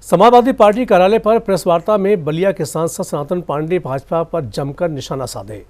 Samajwadi party कार्यालय पर press वार्ता में बलिया के सांसद सनातन पांडे भाजपा पर जमकर निशाना साधे।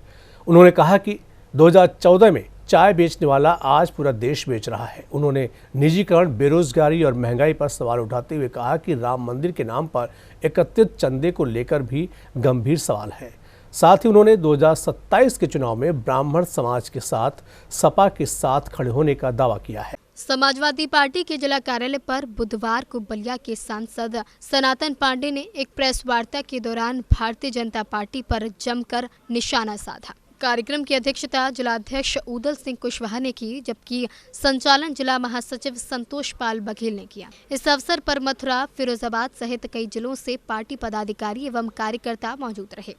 उन्होंने कहा कि 2014 में चाय बेचने वाला आज पूरा देश बेच रहा है। उन्होंने निजीकरण, बेरोजगारी और महंगाई पर सवाल उठाते हुए कहा कि राम मंदिर के नाम पर एकत्रित चंदे को लेकर भी गंभीर सवाल है। साथ ही उन्होंने 2027 के चुनाव में ब्राह्मण समाज के साथ सपा के साथ खड़े होने का दावा किया है। समाजवादी पार्टी के जिला कार्यालय पर बुधवार को बलिया के सांसद सनातन पांडे ने एक प्रेस वार्ता के दौरान भारतीय जनता पार्टी पर जमकर निशाना साधा। कार्यक्रम की अध्यक्षता जिलाध्यक्ष उदल सिंह कुशवाहा ने की, जबकि संचालन जिला महासचिव संतोष पाल बघेल ने किया। इस अवसर पर मथुरा, फिरोजाबाद सहित कई जिलों से पार्टी पदाधिकारी एवं कार्यकर्ता मौजूद रहे।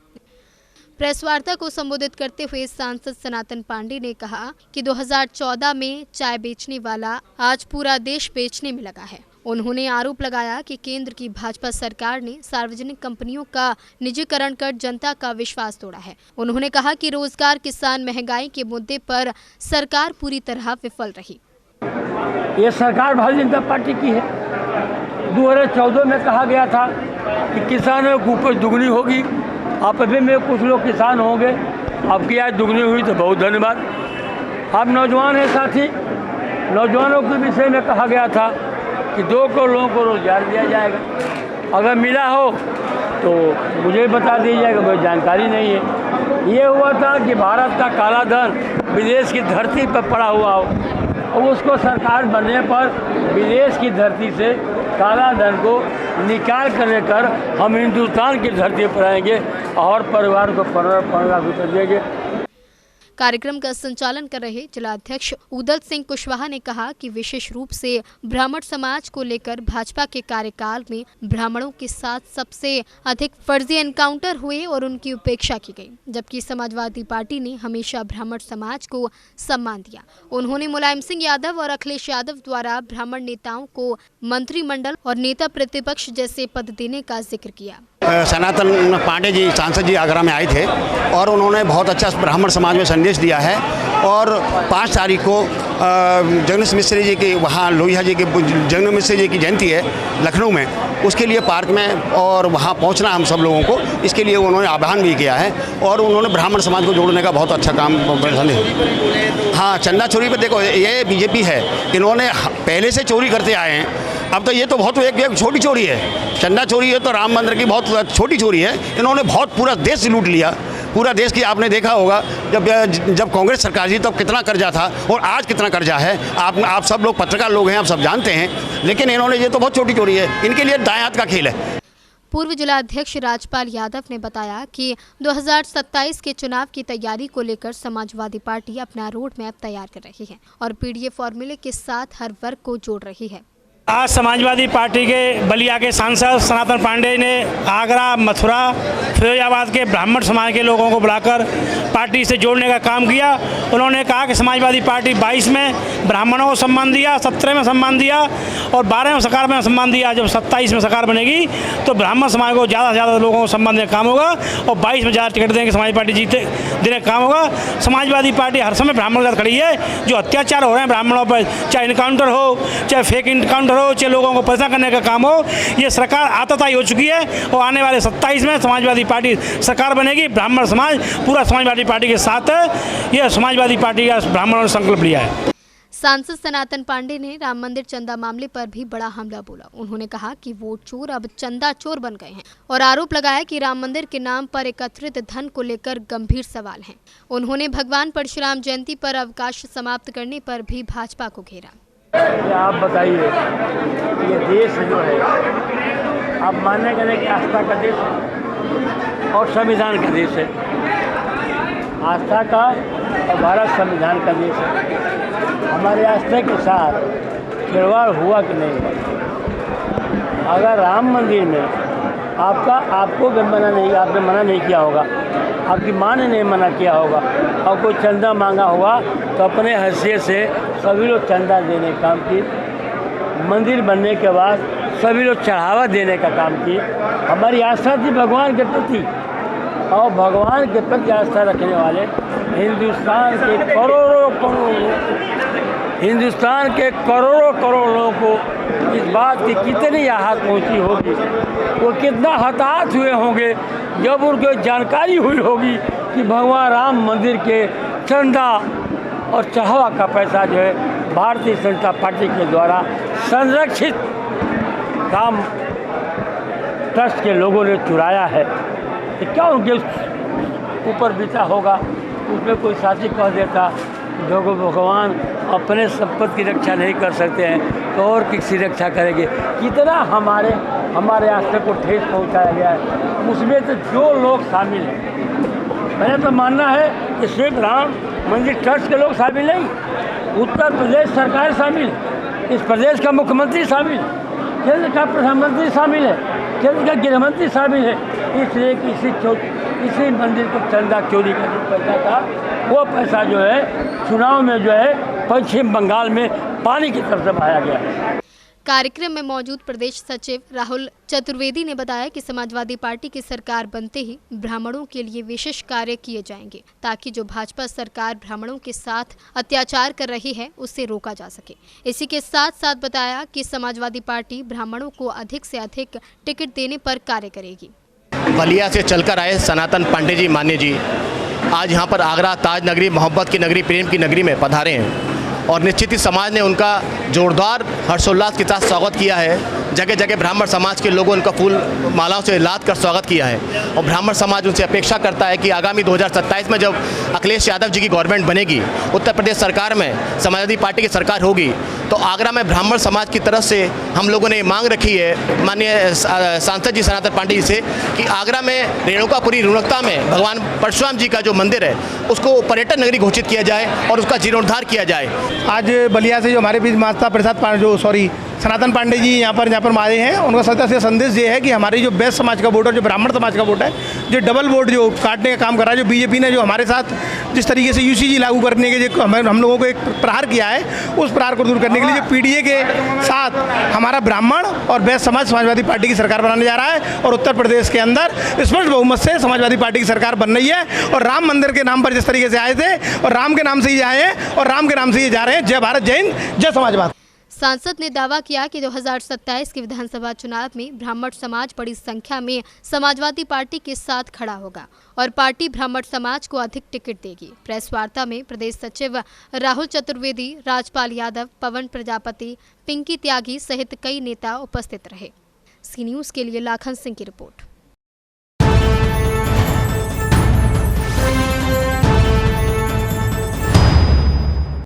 प्रेस वार्ता को संबोधित करते हुए सांसद सनातन पांडे ने कहा कि 2014 में चाय बेचने वाला आज पूरा देश बेचने में लगा है। उन्होंने आरोप लगाया कि केंद्र की भाजपा सरकार ने सार्वजनिक कंपनियों का निजीकरण कर जनता का विश्वास तोड़ा है। उन्होंने कहा कि रोजगार, किसान, महंगाई के मुद्दे पर सरकार पूरी तरह विफल रही। ये सरकार भारतीय जनता पार्टी की है। 2014 में कहा गया था कि किसानों की उपज दुगनी होगी। आप अभी में कुछ लोग किसान होंगे, आपकी आज दुगनी हुई तो बहुत धन्यवाद। आप नौजवान हैं साथी, नौजवानों के विषय में कहा गया था कि 2 करोड़ लोगों को रोजगार दिया जाएगा। अगर मिला हो तो मुझे बता दीजिएगा, मुझे जानकारी नहीं है। ये हुआ था कि भारत का काला धन विदेश की धरती पर पड़ा हुआ हो और उसको सरकार बनने पर विदेश की धरती से काला धन को निकाल कर लेकर हम हिंदुस्तान की धरती पर आएंगे और परिवार को 15 लाख रुपये देंगे। कार्यक्रम का संचालन कर रहे जिलाध्यक्ष उदल सिंह कुशवाहा ने कहा कि विशेष रूप से ब्राह्मण समाज को लेकर भाजपा के कार्यकाल में ब्राह्मणों के साथ सबसे अधिक फर्जी एनकाउंटर हुए और उनकी उपेक्षा की गई, जबकि समाजवादी पार्टी ने हमेशा ब्राह्मण समाज को सम्मान दिया। उन्होंने मुलायम सिंह यादव और अखिलेश यादव द्वारा ब्राह्मण नेताओं को मंत्रिमंडल और नेता प्रतिपक्ष जैसे पद देने का जिक्र किया। सनातन पांडे जी सांसद जी आगरा में आए थे और उन्होंने बहुत अच्छा ब्राह्मण समाज में संदेश दिया है। और 5 तारीख को जगन्नाथ मिश्र जी की, वहाँ लोहिया जी की, जगन्नाथ मिश्र जी की जयंती है लखनऊ में, उसके लिए पार्क में और वहाँ पहुँचना हम सब लोगों को, इसके लिए उन्होंने आह्वान भी किया है और उन्होंने ब्राह्मण समाज को जोड़ने का बहुत अच्छा काम है। हाँ, चंदा चोरी पर देखो, ये बीजेपी है, इन्होंने पहले से चोरी करते आए हैं। अब तो ये तो बहुत एक छोटी चोरी है, चंदा चोरी है तो राम मंदिर की बहुत छोटी चोरी है। इन्होंने बहुत पूरा देश लूट लिया। पूरा देश की आपने देखा होगा, जब कांग्रेस सरकार थी तब कितना कर्जा था और आज कितना कर्जा है। आप सब लोग पत्रकार लोग हैं, आप सब जानते हैं, लेकिन इन्होंने ये तो बहुत छोटी चोरी है, इनके लिए दाएं हाथ का खेल है। पूर्व जिलाध्यक्ष राजपाल यादव ने बताया कि 2027 के चुनाव की तैयारी को लेकर समाजवादी पार्टी अपना रोड मैप तैयार कर रही है और पीडीए फॉर्मूले के साथ हर वर्ग को जोड़ रही है। आज समाजवादी पार्टी के बलिया के सांसद सनातन पांडे ने आगरा, मथुरा, फिरोजाबाद के ब्राह्मण समाज के लोगों को बुलाकर पार्टी से जोड़ने का काम किया। उन्होंने कहा कि समाजवादी पार्टी 22 में ब्राह्मणों को सम्मान दिया, 17 में सम्मान दिया और 12 में सरकार में सम्मान दिया। जब 27 में सरकार बनेगी तो ब्राह्मण समाज को ज़्यादा से ज़्यादा लोगों को सम्मान देने का काम होगा और 22 में ज़्यादा टिकट देंगे समाजवादी पार्टी जीते देने का काम होगा। समाजवादी पार्टी हर समय ब्राह्मणों के साथ खड़ी है। जो अत्याचार हो रहे हैं ब्राह्मणों पर, चाहे इनकाउंटर हो, चाहे फेक इनकाउंटर हो, चाहे लोगों को परेशान करने का काम हो, ये सरकार आताताई हो चुकी है और आने वाले 27 में समाजवादी पार्टी सरकार बनेगी। ब्राह्मण समाज पूरा समाजवादी पार्टी के साथ है। यह समाजवादी पार्टी का ब्राह्मणों ने संकल्प लिया है। सांसद सनातन पांडे ने राम मंदिर चंदा मामले पर भी बड़ा हमला बोला। उन्होंने कहा कि वोट चोर अब चंदा चोर बन गए हैं और आरोप लगाया कि राम मंदिर के नाम पर एकत्रित धन को लेकर गंभीर सवाल हैं। उन्होंने भगवान परशुराम जयंती पर अवकाश समाप्त करने पर भी भाजपा को घेरा। आप बताइए, ये देश जो है आप मानने का नहीं कि आस्था का देश है और संविधान का देश है। आस्था का और भारत संविधान का देश है। हमारे आस्था के साथ खिलवाड़ हुआ कि नहीं? अगर राम मंदिर में आपको मना नहीं, आपने मना नहीं किया होगा, आपकी माँ ने नहीं मना किया होगा और कोई चंदा मांगा हुआ तो अपने हैसियत से सभी लोग चंदा देने का काम किए। मंदिर बनने के बाद सभी लोग चढ़ावा देने का काम किए। हमारी आस्था थी भगवान के प्रति और भगवान के प्रति आस्था रखने वाले हिंदुस्तान के करोड़ों हिंदुस्तान के करोड़ों करोड़ लोगों को इस बात की कितनी आहत पहुंची होगी, वो कितना हताहत हुए होंगे जब उनको जानकारी हुई होगी कि भगवान राम मंदिर के चंदा और चढ़ावा का पैसा जो है भारतीय जनता पार्टी के द्वारा संरक्षित राम ट्रस्ट के लोगों ने चुराया है। तो क्या उनके ऊपर बीता होगा? उसमें कोई साथी कह देता जो भगवान अपने संपत्ति की रक्षा नहीं कर सकते हैं तो और किसी रक्षा करेंगे। कितना हमारे आस्थे को ठेस पहुंचाया गया है, उसमें तो जो लोग शामिल हैं, मैंने तो मानना है कि सिर्फ राम मंदिर ट्रस्ट के लोग शामिल नहीं, उत्तर प्रदेश सरकार शामिल है, इस प्रदेश का मुख्यमंत्री शामिल है, केंद्र का प्रधानमंत्री शामिल है, केंद्र का गृहमंत्री शामिल है। इसलिए इसी मंदिर को चंदा चोरी का जो पैसा था वो पैसा जो है चुनाव में जो है पश्चिम बंगाल में पानी की तरफ से बहाया गया है। कार्यक्रम में मौजूद प्रदेश सचिव राहुल चतुर्वेदी ने बताया कि समाजवादी पार्टी की सरकार बनते ही ब्राह्मणों के लिए विशेष कार्य किए जाएंगे ताकि जो भाजपा सरकार ब्राह्मणों के साथ अत्याचार कर रही है उससे रोका जा सके। इसी के साथ साथ बताया कि समाजवादी पार्टी ब्राह्मणों को अधिक से अधिक टिकट देने पर कार्य करेगी। बलिया से चलकर आए सनातन पांडे जी मान्य जी आज यहाँ पर आगरा ताज नगरी, मोहब्बत की नगरी, प्रेम की नगरी में पधारे हैं और निश्चित ही समाज ने उनका जोरदार हर्षोल्लास के साथ स्वागत किया है। जगह जगह ब्राह्मण समाज के लोगों ने उनका फूल मालाओं से लाद कर स्वागत किया है और ब्राह्मण समाज उनसे अपेक्षा करता है कि आगामी 2027 में जब अखिलेश यादव जी की गवर्नमेंट बनेगी, उत्तर प्रदेश सरकार में समाजवादी पार्टी की सरकार होगी, तो आगरा में ब्राह्मण समाज की तरफ से हम लोगों ने मांग रखी है माननीय सांसद जी सनातन पांडे जी से कि आगरा में रेणुकापुरी रुणकता में भगवान परशुराम जी का जो मंदिर है उसको पर्यटन नगरी घोषित किया जाए और उसका जीर्णोद्धार किया जाए। आज बलिया से जो हमारे बीच माता प्रसाद सनातन पांडे जी यहाँ पर आए हैं, उनका सत्य से संदेश ये है कि हमारी जो बैस समाज का वोट है, जो ब्राह्मण समाज का वोट है, जो डबल वोट जो काटने का काम कर रहा है, जो बीजेपी ने जो हमारे साथ जिस तरीके से यूसीजी लागू करने के जो हम लोगों को एक प्रहार किया है, उस प्रहार को दूर करने के लिए जो पीडीए के साथ हमारा ब्राह्मण और बैस समाज समाजवादी पार्टी की सरकार बनाने जा रहा है और उत्तर प्रदेश के अंदर स्पष्ट बहुमत से समाजवादी पार्टी की सरकार बन रही है। और राम मंदिर के नाम पर जिस तरीके से आए थे और राम के नाम से ही आए हैं और राम के नाम से ही जा रहे हैं। जय भारत, जय हिंद, जय समाजवाद। सांसद ने दावा किया कि 2027 के विधानसभा चुनाव में ब्राह्मण समाज बड़ी संख्या में समाजवादी पार्टी के साथ खड़ा होगा और पार्टी ब्राह्मण समाज को अधिक टिकट देगी। प्रेस वार्ता में प्रदेश सचिव राहुल चतुर्वेदी, राजपाल यादव, पवन प्रजापति, पिंकी त्यागी सहित कई नेता उपस्थित रहे। सी न्यूज़ के लिए लाखन सिंह की रिपोर्ट।